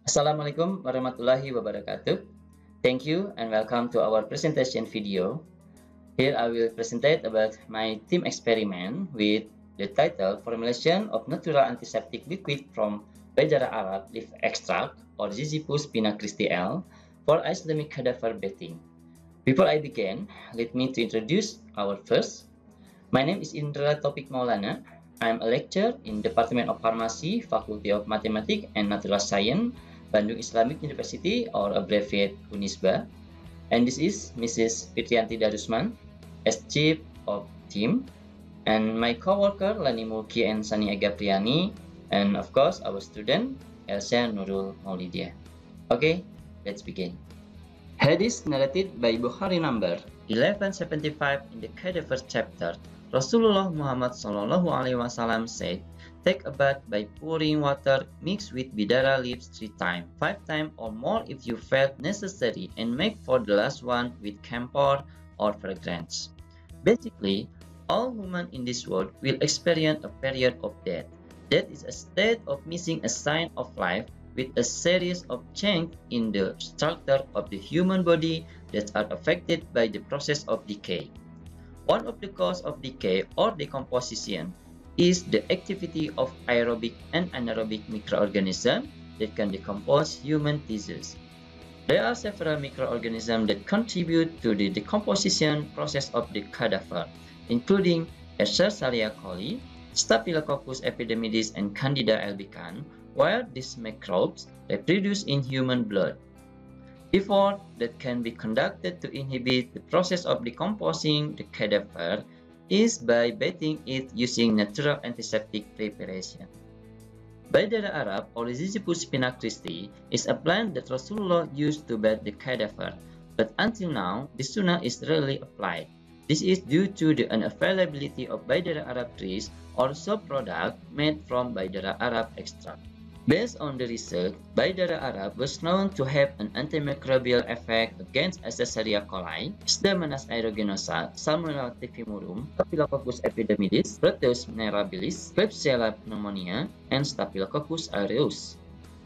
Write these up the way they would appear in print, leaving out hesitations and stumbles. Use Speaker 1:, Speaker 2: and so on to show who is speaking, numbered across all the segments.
Speaker 1: Assalamualaikum warahmatullahi wabarakatuh. Thank you and welcome to our presentation video. Here I will present about my team experiment with the title Formulation of Natural Antiseptic Liquid from Baidara Arab Leaf Extract or Ziziphus pinnacristi L for Islamic cadaver bathing. Before I begin, let me to introduce our first. My name is Indra Topik Maulana. I am a lecturer in Department of Pharmacy, Faculty of Mathematics and Natural Science, Bandung Islamic University or abbreviate UNISBA. And this is Mrs. Fitrianti Darusman as Chief of Team. And my co-worker Lani Mulki and Sani Agapriani. And of course our student Elsa Nurul Maulidia. Okay, let's begin. Hadith narrated by Bukhari number 1175 in the cadaver chapter. Rasulullah Muhammad Sallallahu Alaihi Wasallam said, "Take a bath by pouring water mixed with bidara leaves 3 times, 5 times or more if you felt necessary, and make for the last one with camphor or fragrance." Basically, all women in this world will experience a period of death. That is a state of missing a sign of life with a series of changes in the structure of the human body that are affected by the process of decay. One of the causes of decay or decomposition is the activity of aerobic and anaerobic microorganisms that can decompose human tissues. There are several microorganisms that contribute to the decomposition process of the cadaver, including Escherichia coli, Staphylococcus epidermidis, and Candida albicans, where these microbes reproduce in human blood. Effort that can be conducted to inhibit the process of decomposing the cadaver is by bathing it using natural antiseptic preparation. Baidara Arab or Ziziphus pinnacristi is a plant that Rasulullah used to bathe the cadaver, but until now the sunnah is rarely applied. This is due to the unavailability of Baidara Arab trees or sub-product made from Baidara Arab extract. Based on the research, Baidara Arab was known to have an antimicrobial effect against Escherichia coli, Pseudomonas aeruginosa, Salmonella typhimurium, Staphylococcus epidermidis, Proteus mirabilis, Klebsiella pneumonia, and Staphylococcus aureus.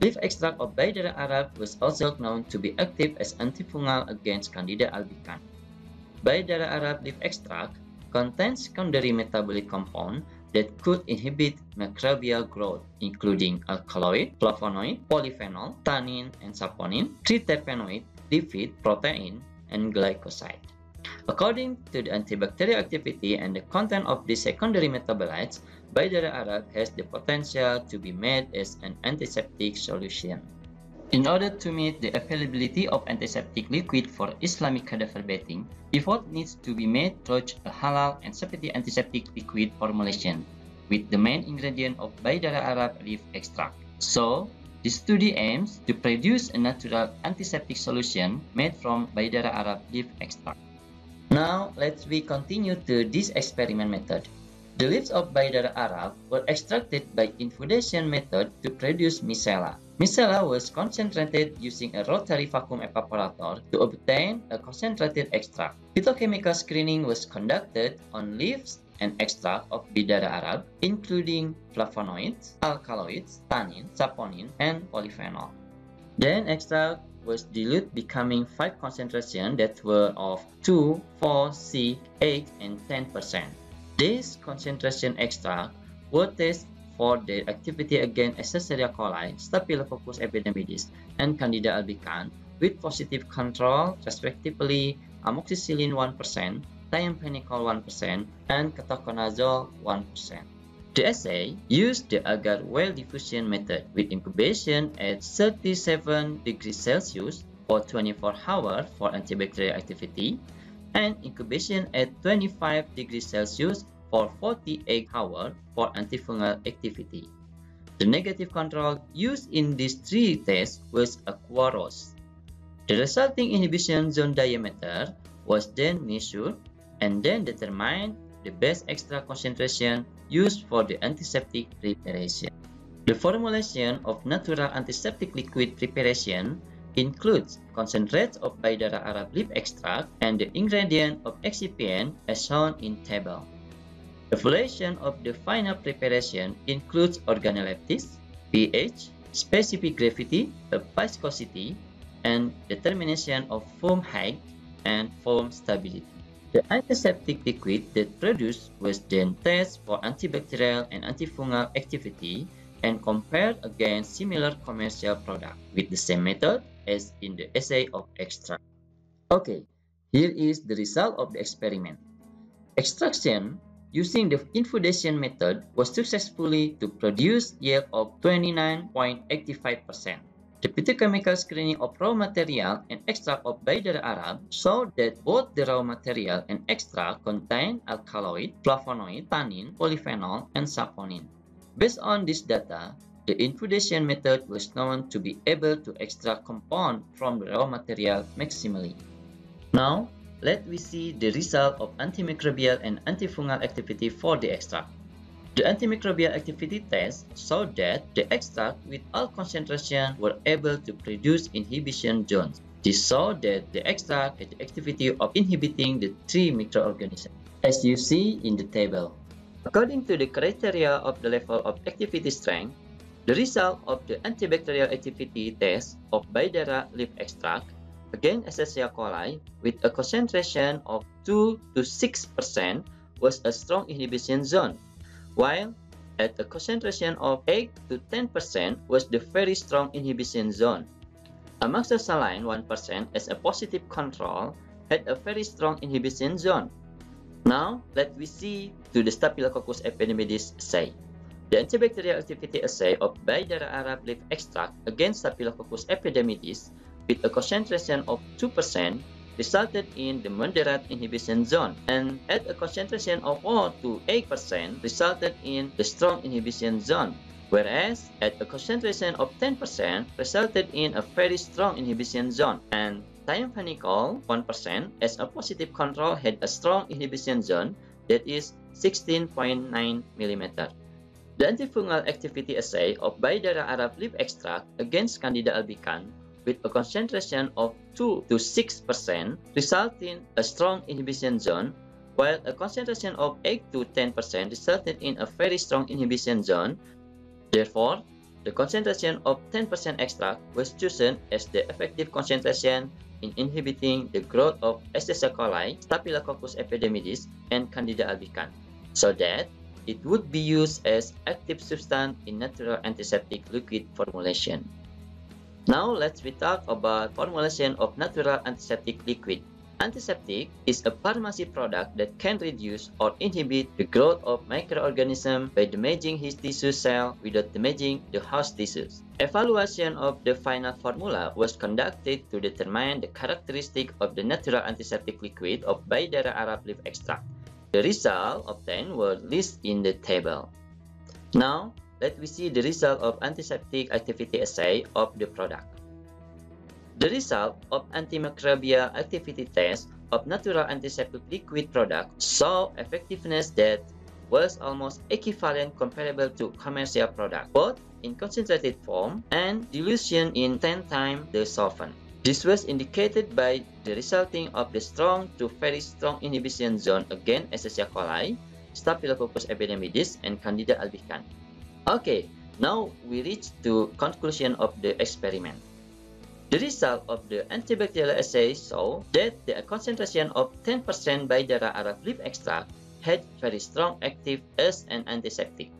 Speaker 1: Leaf extract of Baidara Arab was also known to be active as antifungal against Candida albicans. Baidara Arab leaf extract contains secondary metabolic compounds that could inhibit microbial growth, including alkaloid, flavonoid, polyphenol, tannin, and saponin, tritepenoid, lipid, protein, and glycoside. According to the antibacterial activity and the content of these secondary metabolites, Baidara Arab has the potential to be made as an antiseptic solution. In order to meet the availability of antiseptic liquid for Islamic cadaver bathing, effort needs to be made towards a halal and safety antiseptic liquid formulation, with the main ingredient of Baidara Arab leaf extract. So, the study aims to produce a natural antiseptic solution made from Baidara Arab leaf extract. Now, let's continue to this experiment method. The leaves of Baidara Arab were extracted by infundation method to produce micella. Micella was concentrated using a rotary vacuum evaporator to obtain a concentrated extract. Phytochemical screening was conducted on leaves and extract of Baidara Arab, including flavonoids, alkaloids, tannin, saponin, and polyphenol. Then extract was diluted, becoming 5 concentrations that were of 2, 4, 6, 8, and 10%. This concentration extract were tested for their activity against Escherichia coli, Staphylococcus epidermidis, and Candida albicans, with positive control, respectively, amoxicillin 1%, thiamphenicol 1%, and ketoconazole 1%. The assay used the agar well diffusion method with incubation at 37 degrees Celsius for 24 hours for antibacterial activity, and incubation at 25 degrees Celsius for 48 hours for antifungal activity. The negative control used in these 3 tests was aqueous. The resulting inhibition zone diameter was then measured and then determined the best extract concentration used for the antiseptic preparation. The formulation of natural antiseptic liquid preparation includes concentrates of Baidara Arab leaf extract and the ingredient of excipient as shown in table. The formulation of the final preparation includes organoleptics, pH, specific gravity, viscosity, and determination of foam height and foam stability. The antiseptic liquid that produced was then tested for antibacterial and antifungal activity and compared against similar commercial products with the same method as in the assay of extract. Okay, here is the result of the experiment. Extraction using the infudation method was successfully to produce yield of 29.85%. The phytochemical screening of raw material and extract of Baidara Arab showed that both the raw material and extract contain alkaloid, flavonoid, tannin, polyphenol, and saponin. Based on this data, the infudation method was known to be able to extract compound from the raw material maximally. Now, let we see the result of antimicrobial and antifungal activity for the extract. The antimicrobial activity test showed that the extract with all concentration were able to produce inhibition zones. This showed that the extract had the activity of inhibiting the 3 microorganisms, as you see in the table. According to the criteria of the level of activity strength, the result of the antibacterial activity test of Baidara leaf extract against Escherichia coli with a concentration of 2 to 6% was a strong inhibition zone, while at a concentration of 8 to 10% was the very strong inhibition zone. Amoxicillin 1% as a positive control had a very strong inhibition zone. Now, let we see to the Staphylococcus epidermidis assay. The antibacterial activity assay of Baidara Arab leaf extract against Staphylococcus epidermidis with a concentration of 2% resulted in the moderate inhibition zone, and at a concentration of 4 to 8% resulted in the strong inhibition zone, whereas at a concentration of 10% resulted in a very strong inhibition zone, and thiamphenicol 1% as a positive control had a strong inhibition zone that is 16.9 mm. The antifungal activity assay of Baidara Arab leaf extract against Candida albicans with a concentration of 2 to 6% resulted in a strong inhibition zone, while a concentration of 8 to 10% resulted in a very strong inhibition zone. Therefore, the concentration of 10% extract was chosen as the effective concentration in inhibiting the growth of Escherichia coli, Staphylococcus epidermidis, and Candida albicans, so that it would be used as active substance in natural antiseptic liquid formulation. Now let's talk about formulation of natural antiseptic liquid. Antiseptic is a pharmacy product that can reduce or inhibit the growth of microorganisms by damaging his tissue cell without damaging the host tissues. Evaluation of the final formula was conducted to determine the characteristic of the natural antiseptic liquid of Baidara Arab leaf extract. The results obtained were listed in the table. Now, let we see the result of antiseptic activity assay of the product. The result of antimicrobial activity test of natural antiseptic liquid product saw effectiveness that was almost equivalent comparable to commercial product, both in concentrated form and dilution in 10 times the solvent. This was indicated by the resulting of the strong to very strong inhibition zone against Escherichia coli, Staphylococcus epidermidis, and Candida albicans. Okay, now we reach to conclusion of the experiment. The result of the antibacterial assay show that the concentration of 10% Baidara Arab leaf extract had very strong active as an antiseptic.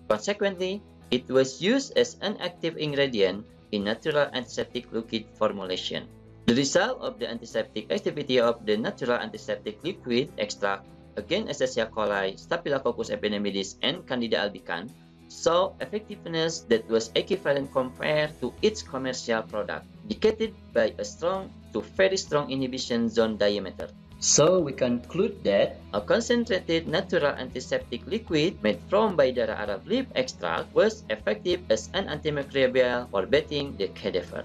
Speaker 1: Consequently, it was used as an active ingredient in natural antiseptic liquid formulation. The result of the antiseptic activity of the natural antiseptic liquid extract against Escherichia coli, Staphylococcus epidermidis, and Candida albicans saw effectiveness that was equivalent compared to its commercial product, indicated by a strong to very strong inhibition zone diameter. So we conclude that a concentrated natural antiseptic liquid made from Baidara Arab leaf extract was effective as an antimicrobial for bathing the cadaver.